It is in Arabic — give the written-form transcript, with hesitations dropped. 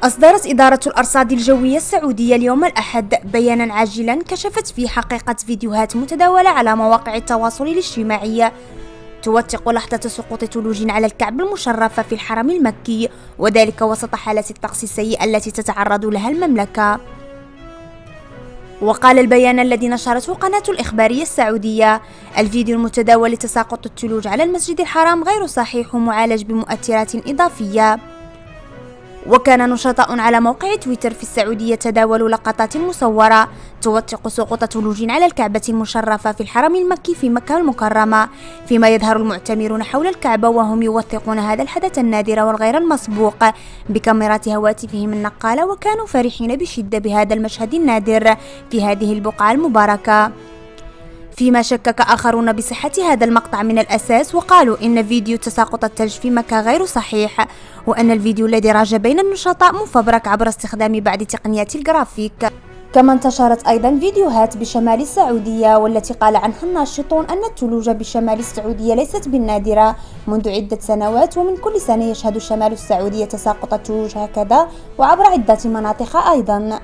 أصدرت إدارة الأرصاد الجوية السعودية اليوم الأحد بيانا عاجلا كشفت فيه حقيقة فيديوهات متداولة على مواقع التواصل الاجتماعي توثق لحظة سقوط ثلوج على الكعبة المشرفة في الحرم المكي، وذلك وسط حالة الطقس السيئة التي تتعرض لها المملكة. وقال البيان الذي نشرته قناة الإخبارية السعودية: الفيديو المتداول لتساقط الثلوج على المسجد الحرام غير صحيح ومعالج بمؤثرات إضافية. وكان نشطاء على موقع تويتر في السعودية تداولوا لقطات مصورة توثق سقوط ثلوج على الكعبة المشرفة في الحرم المكي في مكة المكرمة، فيما يظهر المعتمرون حول الكعبة وهم يوثقون هذا الحدث النادر والغير المسبوق بكاميرات هواتفهم النقالة، وكانوا فرحين بشدة بهذا المشهد النادر في هذه البقعة المباركة. فيما شكك آخرون بصحة هذا المقطع من الأساس، وقالوا إن فيديو تساقط الثلج في مكة غير صحيح، وأن الفيديو الذي راج بين النشطاء مفبرك عبر استخدام بعض تقنيات الجرافيك. كما انتشرت أيضا فيديوهات بشمال السعودية والتي قال عنها الناشطون أن الثلوج بشمال السعودية ليست بالنادرة منذ عدة سنوات، ومن كل سنة يشهد شمال السعودية تساقط الثلوج هكذا وعبر عدة مناطق أيضا.